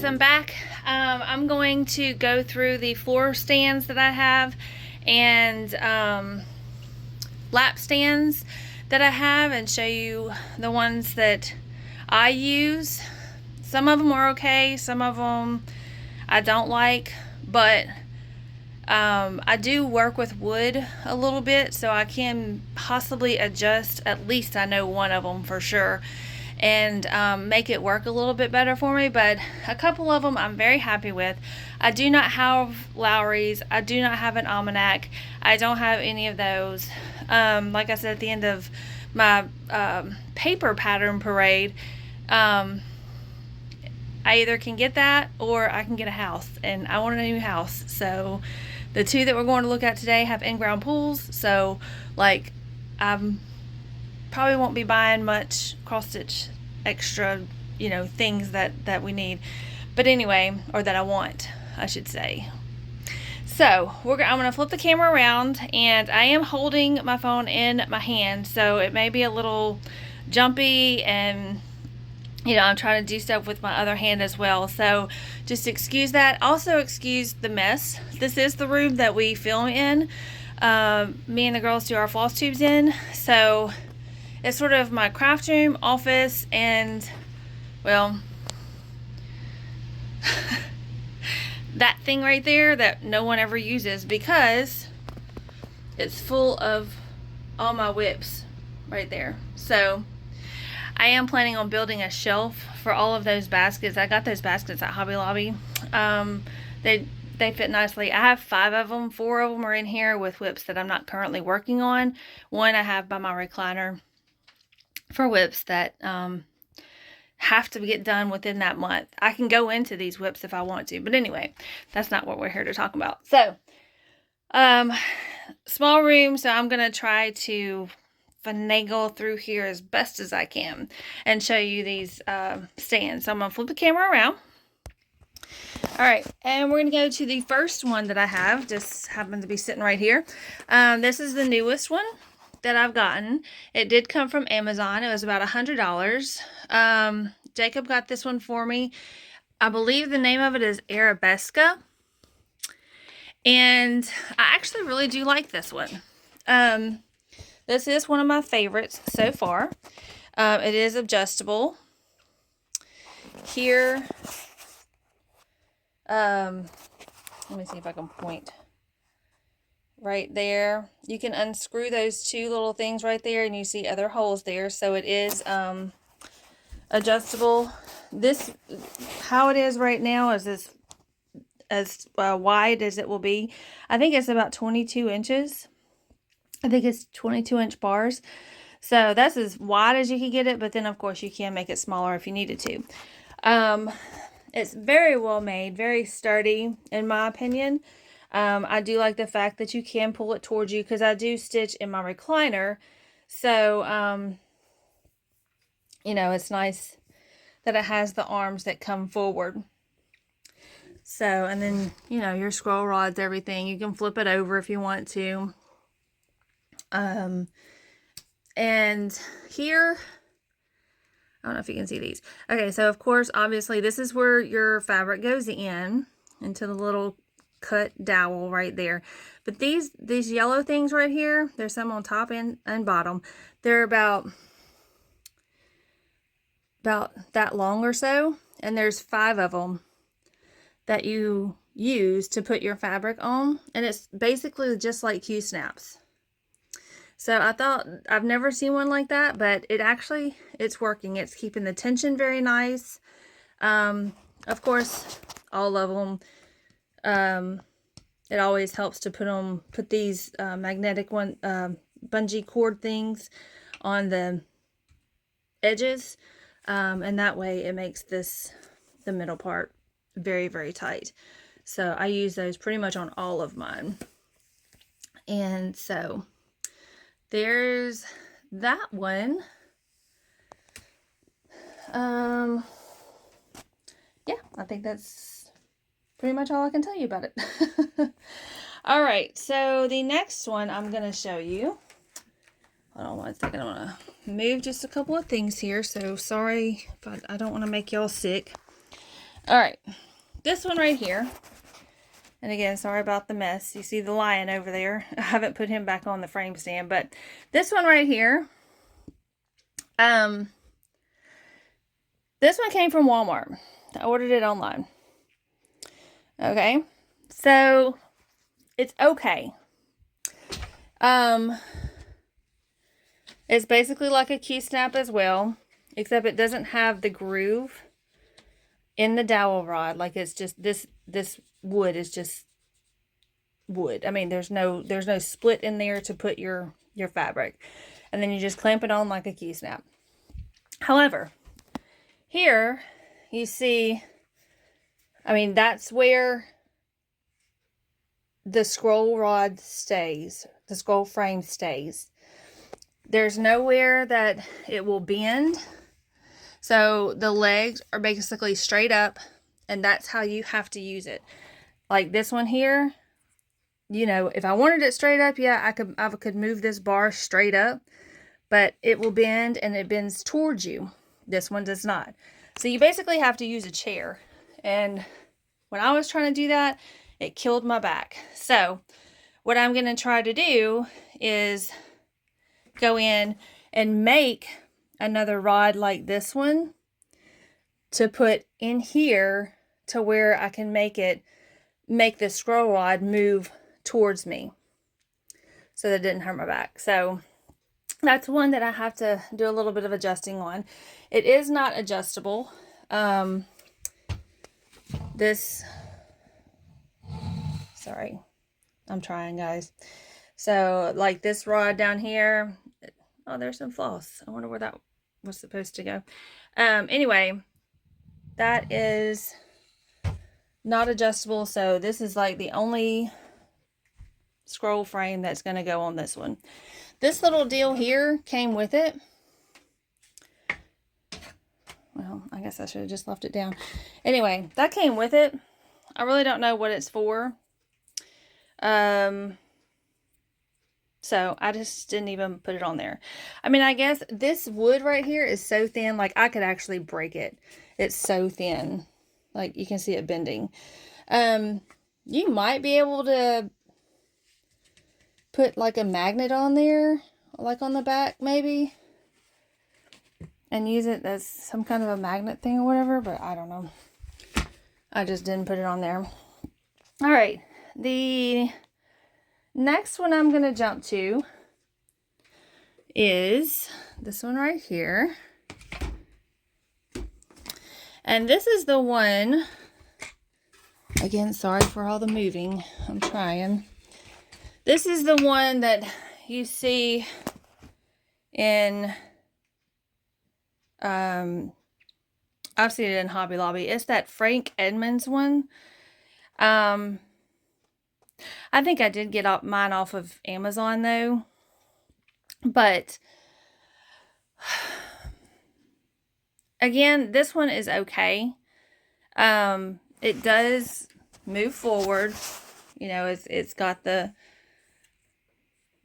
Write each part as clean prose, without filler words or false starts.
I'm back. I'm going to go through the floor stands that I have and lap stands that I have and show you the ones that I use. Some of them are okay, some of them I don't like, but I do work with wood a little bit, so I can possibly adjust at least I know one of them for sure and make it work a little bit better for me. But a couple of them I'm very happy with. I do not have Lowry's. I do not have an almanac. I don't have any of those. Like I said at the end of my paper pattern parade, I either can get that or I can get a house, and I want a new house. So the two that we're going to look at today have in-ground pools, so like probably won't be buying much cross-stitch extra, things that we need. But anyway, or that I want, I should say. So I'm going to flip the camera around, and I am holding my phone in my hand, so it may be a little jumpy, and I'm trying to do stuff with my other hand as well. So just excuse that. Also excuse the mess. This is the room that we film in. Me and the girls do our floss tubes in. So it's sort of my craft room, office, and, well, that thing right there that no one ever uses because it's full of all my whips right there. So I am planning on building a shelf for all of those baskets. I got those baskets at Hobby Lobby. They fit nicely. I have 5 of them. 4 of them are in here with whips that I'm not currently working on. One I have by my recliner for whips that have to get done within that month. I can go into these whips if I want to, but anyway, that's not what we're here to talk about. So small room, so I'm gonna try to finagle through here as best as I can and show you these stands. So I'm gonna flip the camera around. All right, and we're gonna go to the first one that I have, just happened to be sitting right here. This is the newest one that I've gotten. It did come from Amazon. It was about $100. Jacob got this one for me. I believe the name of it is Arabesca, and I actually really do like this one. This is one of my favorites so far. It is adjustable. Here, let me see if I can point. Right there, you can unscrew those 2 little things right there, and you see other holes there. So it is adjustable. This, how it is right now, is this as wide as it will be. I think it's about 22 inches. I think it's 22-inch bars. So that's as wide as you can get it, but then of course you can make it smaller if you needed to. It's very well made, very sturdy in my opinion. I do like the fact that you can pull it towards you because I do stitch in my recliner. So, it's nice that it has the arms that come forward. So, and then, your scroll rods, everything, you can flip it over if you want to. And here, I don't know if you can see these. Okay, so of course, obviously, this is where your fabric goes in, into the little cut dowel right there. But these yellow things right here, there's some on top and bottom. They're about that long or so, and there's 5 of them that you use to put your fabric on, and it's basically just like Qsnaps. So I thought, I've never seen one like that, but it's working. It's keeping the tension very nice. Of course, all of them, it always helps to put these magnetic bungee cord things on the edges, and that way it makes the middle part very, very tight. So I use those pretty much on all of mine. And so there's that one. Yeah, I think that's pretty much all I can tell you about it. All right, so the next one I'm going to show you. Hold on one second. I'm going to move just a couple of things here. So sorry if I don't want to make y'all sick. All right, this one right here. And again, sorry about the mess. You see the lion over there. I haven't put him back on the frame stand, but this one right here, this one came from Walmart. I ordered it online. Okay, so it's okay. It's basically like a Qsnap as well, except it doesn't have the groove in the dowel rod. Like, it's just this wood is just wood. I mean, there's no split in there to put your fabric, and then you just clamp it on like a Qsnap. However, here you see, I mean, that's where the scroll rod stays, the scroll frame stays. There's nowhere that it will bend, so the legs are basically straight up, and that's how you have to use it. Like this one here, you know, if I wanted it straight up, yeah, I could move this bar straight up, but it will bend, and it bends towards you. This one does not. So you basically have to use a chair, and when I was trying to do that, it killed my back. So what I'm going to try to do is go in and make another rod like this one to put in here to where I can make the scroll rod move towards me so that it didn't hurt my back. So that's one that I have to do a little bit of adjusting on. It is not adjustable. Sorry, I'm trying, guys. So like this rod down here, oh, there's some floss. I wonder where that was supposed to go. Anyway, that is not adjustable. So this is like the only scroll frame that's going to go on this one. This little deal here came with it. Well, I guess I should have just left it down. Anyway, that came with it. I really don't know what it's for. So I just didn't even put it on there. I mean, I guess this wood right here is so thin, like I could actually break it. It's so thin. Like you can see it bending. You might be able to put like a magnet on there, like on the back maybe, and use it as some kind of a magnet thing or whatever, but I don't know. I just didn't put it on there. All right, the next one I'm going to jump to is this one right here. And this is the one, again, sorry for all the moving, I'm trying. This is the one that you see in, I've seen it in Hobby Lobby. It's that Frank Edmonds one. I think I did get mine off of Amazon though, but again, this one is okay. It does move forward. You know, it's got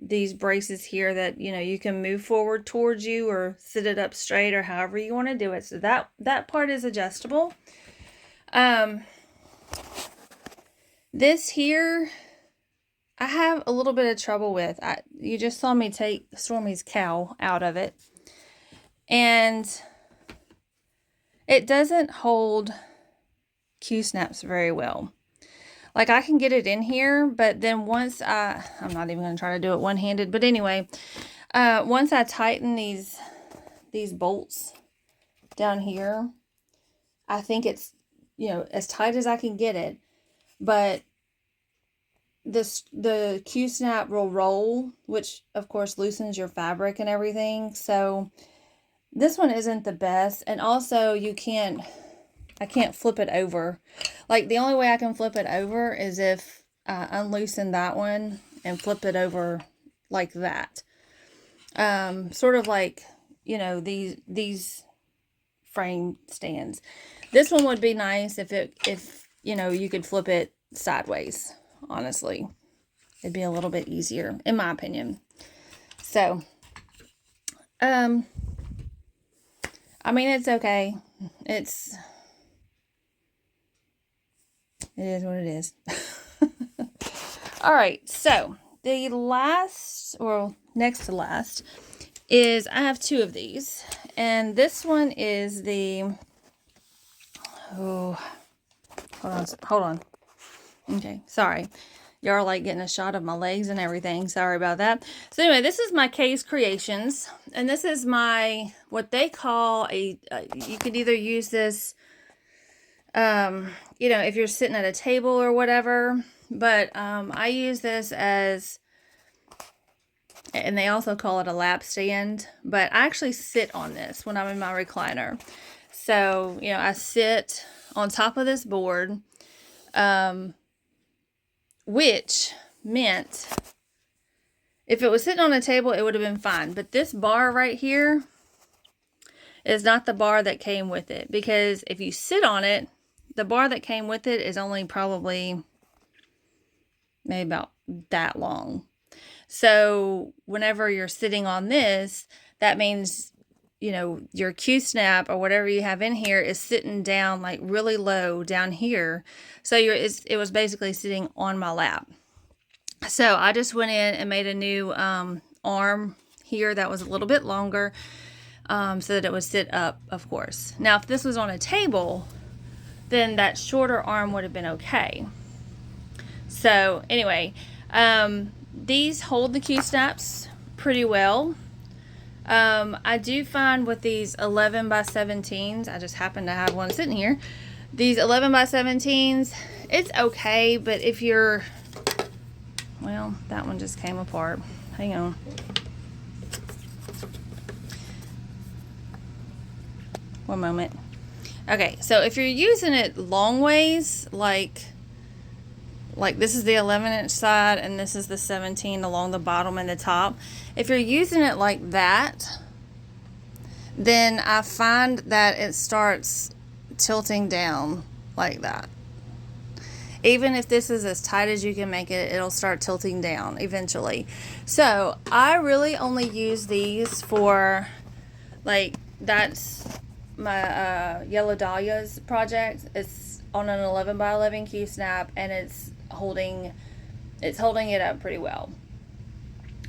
these braces here that, you know, you can move forward towards you or sit it up straight or however you want to do it. So that part is adjustable. This here, I have a little bit of trouble with. You just saw me take Stormy's cow out of it. And it doesn't hold Qsnaps very well. Like I can get it in here, but then once I'm not even going to try to do it one-handed. But anyway, once I tighten these bolts down here, I think it's, you know, as tight as I can get it. But the Qsnap will roll, which of course loosens your fabric and everything. So this one isn't the best. And also I can't flip it over. Like the only way I can flip it over is if I unloosen that one and flip it over like that. Sort of like, you know, these frame stands. This one would be nice if you know, you could flip it sideways, honestly. It'd be a little bit easier, in my opinion. So, I mean, it's okay. It is what it is. All right, so the last, or next to last, is I have two of these. And this one is the, oh, hold on. Okay, sorry. Y'all are like getting a shot of my legs and everything. Sorry about that. So anyway, this is my Case Creations. And this is my, what they call a, you could either use this, you know, if you're sitting at a table or whatever. But I use this as, and they also call it a lap stand. But I actually sit on this when I'm in my recliner. So, you know, I sit on top of this board. Which meant if it was sitting on a table, it would have been fine. But this bar right here is not the bar that came with it. Because if you sit on it, the bar that came with it is only probably maybe about that long. So whenever you're sitting on this, that means, you know, your Qsnap or whatever you have in here is sitting down like really low down here. So it was basically sitting on my lap. So I just went in and made a new arm here that was a little bit longer so that it would sit up, of course. Now, if this was on a table, then that shorter arm would have been okay. So anyway, these hold the Qsnaps pretty well. I do find with these 11 by 17s, I just happen to have one sitting here. These 11 by 17s, it's okay, but if you're, well, that one just came apart. Hang on. One moment. Okay, so if you're using it long ways, like this is the 11-inch side and this is the 17 along the bottom and the top. If you're using it like that, then I find that it starts tilting down like that. Even if this is as tight as you can make it, it'll start tilting down eventually. So I really only use these for, like, that's my Yellow Dahlias project. It's on an 11 by 11 Qsnap and it's holding it up pretty well.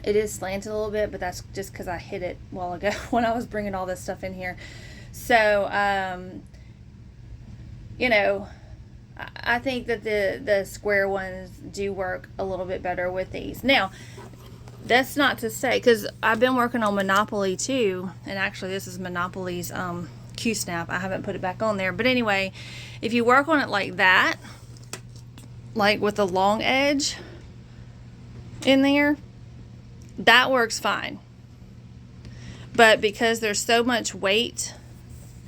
It is slanted a little bit, but that's just because I hit it a while ago when I was bringing all this stuff in here. So, you know, I think that the square ones do work a little bit better with these. Now, that's not to say, because I've been working on Monopoly too, and actually this is Monopoly's Qsnap. I haven't put it back on there. But anyway, if you work on it like that, like with the long edge in there, that works fine. But because there's so much weight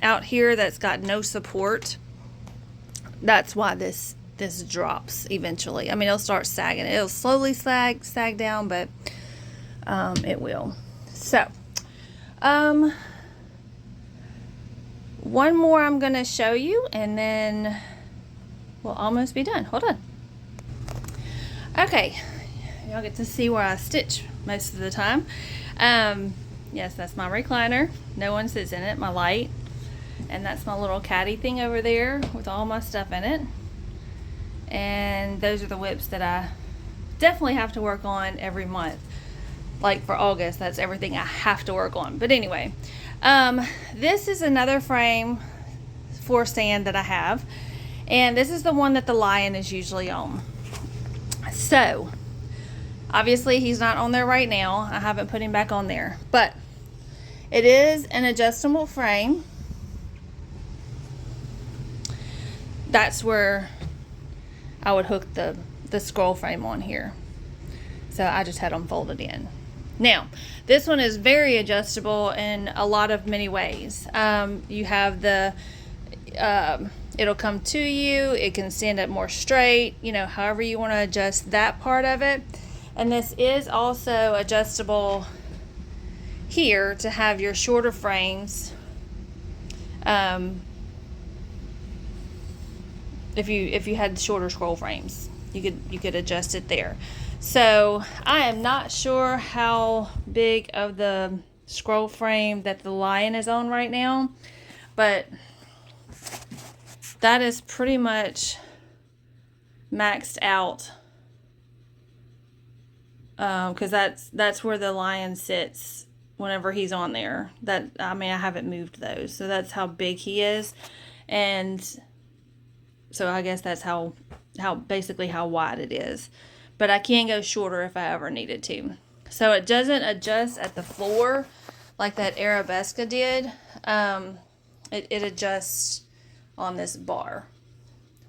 out here that's got no support, that's why this drops eventually. I mean, it'll start sagging. It'll slowly sag down, but it will. So, one more I'm going to show you, and then we'll almost be done. Hold on. Okay, y'all get to see where I stitch most of the time. Yes, that's my recliner. No one sits in it. My light. And that's my little caddy thing over there with all my stuff in it. And those are the whips that I definitely have to work on every month. Like for August, that's everything I have to work on. But anyway, this is another frame for sand that I have. And this is the one that the lion is usually on. So, obviously he's not on there right now. I haven't put him back on there. But it is an adjustable frame. That's where I would hook the scroll frame on here. So I just had them folded in. Now, this one is very adjustable in a lot of many ways. You have the, it'll come to you. It can stand up more straight, you know, however you want to adjust that part of it. And this is also adjustable here to have your shorter frames. If you had shorter scroll frames, you could adjust it there. So I am not sure how big of the scroll frame that the lion is on right now, but that is pretty much maxed out, because that's where the lion sits whenever he's on there. I haven't moved those, so that's how big he is, and so I guess that's how basically how wide it is. But I can go shorter if I ever needed to. So it doesn't adjust at the floor like that Arabesca did. It adjusts on this bar,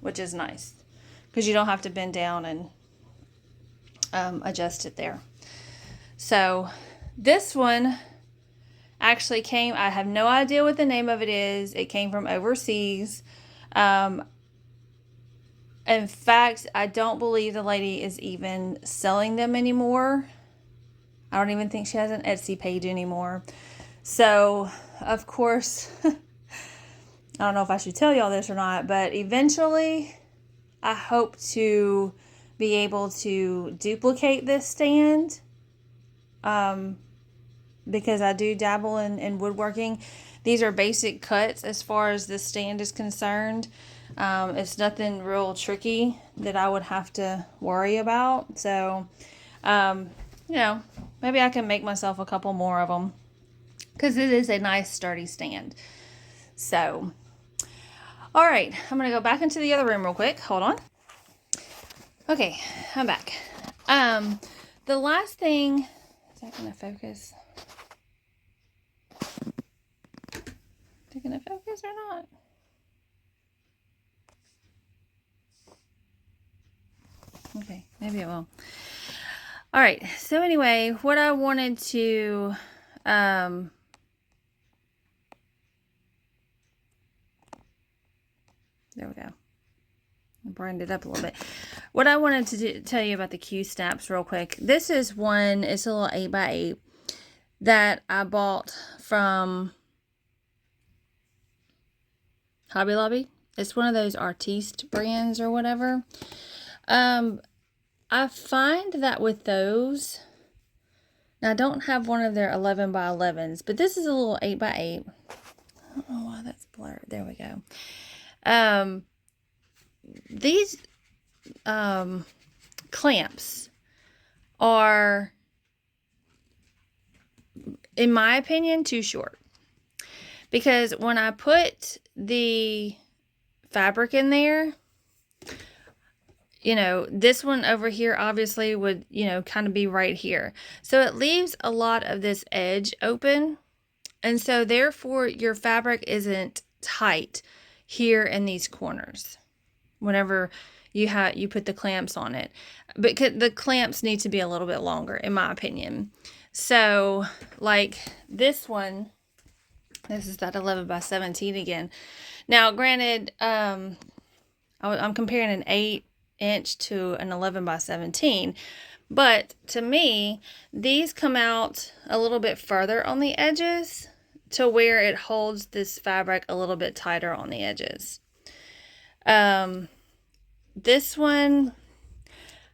which is nice because you don't have to bend down and adjust it there. So this one actually came, I have no idea what the name of it is. It came from overseas. In fact, I don't believe the lady is even selling them anymore. I don't even think she has an Etsy page anymore. So, of course, I don't know if I should tell y'all this or not, but eventually I hope to be able to duplicate this stand, because I do dabble in woodworking. These are basic cuts as far as this stand is concerned. It's nothing real tricky that I would have to worry about. So, maybe I can make myself a couple more of them because it is a nice sturdy stand. So, all right, I'm going to go back into the other room real quick. Hold on. Okay, I'm back. The last thing, is that going to focus? Is it going to focus or not? Okay, maybe it will. All right, so anyway, what I wanted to, there we go. I brightened it up a little bit. What I wanted to tell you about the Qsnaps real quick. This is one, it's a little 8x8 that I bought from Hobby Lobby. It's one of those artiste brands or whatever. I find that with those, now I don't have one of their 11x11s, but this is a little 8x8. I don't know why that's blurred. There we go. These clamps are, in my opinion, too short. Because when I put the fabric in there, this one over here obviously would, kind of be right here. So it leaves a lot of this edge open. And so therefore your fabric isn't tight here in these corners whenever you put the clamps on it. But the clamps need to be a little bit longer, in my opinion. So like this one, this is that 11x17 again. Now granted, I'm comparing an 8-inch to an 11x17, but to me these come out a little bit further on the edges to where it holds this fabric a little bit tighter on the edges. This one,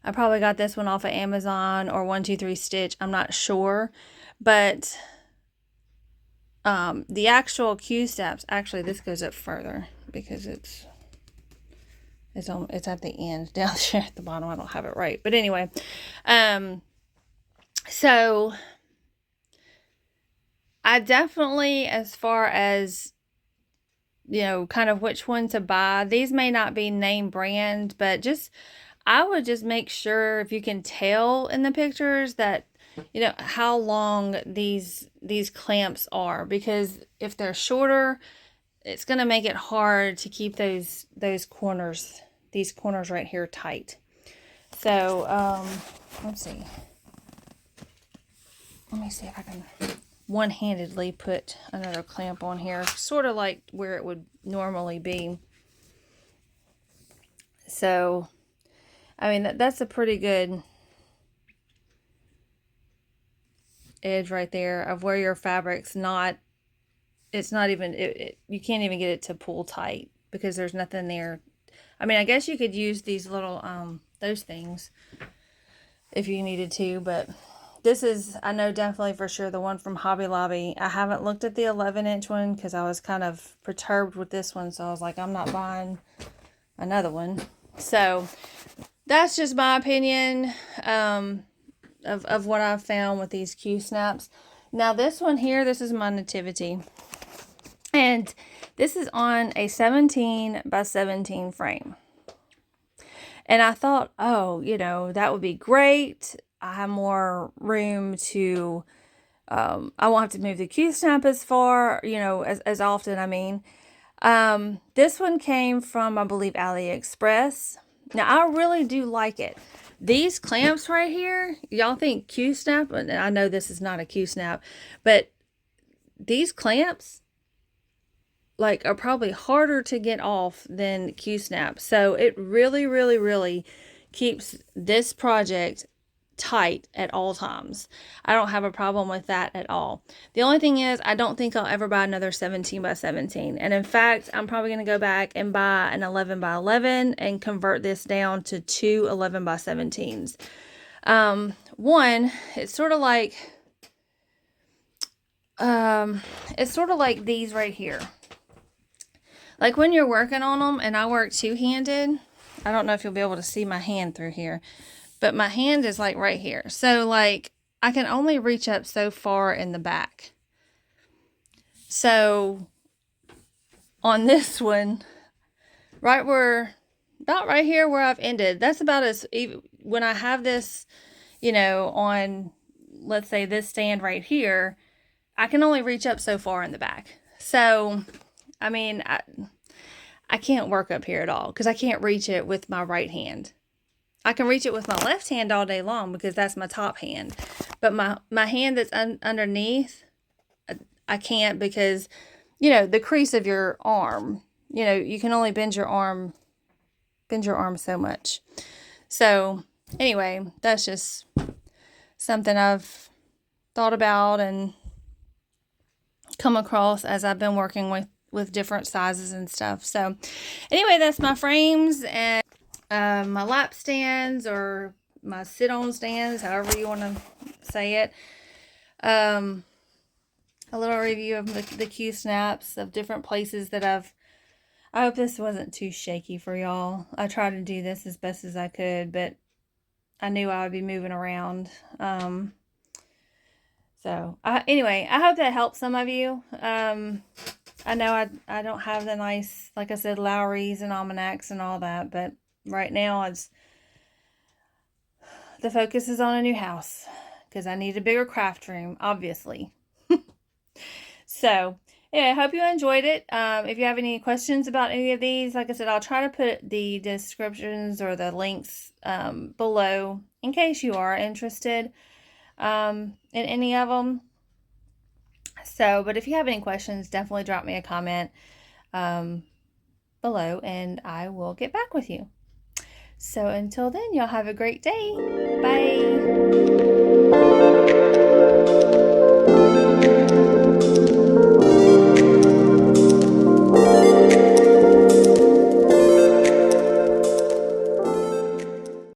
I probably got this one off of Amazon or 123 Stitch, I'm not sure, but the actual Qsnaps, actually this goes up further because it's at the end down there at the bottom. I don't have it right, but anyway, so I definitely, as far as kind of which one to buy, these may not be name brand, but I would just make sure, if you can tell in the pictures, that how long these clamps are, because if they're shorter, it's going to make it hard to keep these corners right here tight. So let's see. Let me see if I can one-handedly put another clamp on here, sort of like where it would normally be. So I mean, that's a pretty good edge right there of where your fabric's not, it's not even, you can't even get it to pull tight because there's nothing there. I mean, I guess you could use these little, those things if you needed to, but this is, I know definitely for sure, the one from Hobby Lobby. I haven't looked at the 11-inch one because I was kind of perturbed with this one, so I was like, I'm not buying another one. So that's just my opinion of what I've found with these Qsnaps. Now this one here, this is my nativity. And this is on a 17 by 17 frame. And I thought, oh, you know, that would be great. I have more room to, I won't have to move the Qsnap as far, you know, as often, I mean. This one came from, I believe, AliExpress. Now, I really do like it. These clamps right here, y'all think Qsnap, and I know this is not a Qsnap, but these clamps, like, are probably harder to get off than Qsnap. So it really, really, really keeps this project tight at all times. I don't have a problem with that at all. The only thing is, I don't think I'll ever buy another 17 by 17. And in fact, I'm probably going to go back and buy an 11 by 11 and convert this down to two 11 by 17s. One, it's sort of like these right here. Like when you're working on them, and I work two-handed, I don't know if you'll be able to see my hand through here, but my hand is like right here. So like I can only reach up so far in the back. So on this one, right where, about right here where I've ended, that's about as, when I have this, you know, on, let's say this stand right here, I can only reach up so far in the back. So I mean, I can't work up here at all because I can't reach it with my right hand. I can reach it with my left hand all day long because that's my top hand. But my hand that's underneath, I can't because, you know, the crease of your arm, you know, you can only bend your arm so much. So anyway, that's just something I've thought about and come across as I've been working with different sizes and stuff. So anyway, that's my frames and my lap stands, or my sit-on stands, however you want to say it. A little review of the Qsnaps of different places that I hope this wasn't too shaky for y'all. I tried to do this as best as I could, but I knew I would be moving around. Anyway, I hope that helps some of you. I know I don't have the nice, like I said, Lowry's and almanacs and all that, but right now the focus is on a new house because I need a bigger craft room, obviously. So anyway, I hope you enjoyed it. If you have any questions about any of these, like I said, I'll try to put the descriptions or the links below in case you are interested in any of them. So, but if you have any questions, definitely drop me a comment below and I will get back with you. So until then, y'all have a great day. Bye.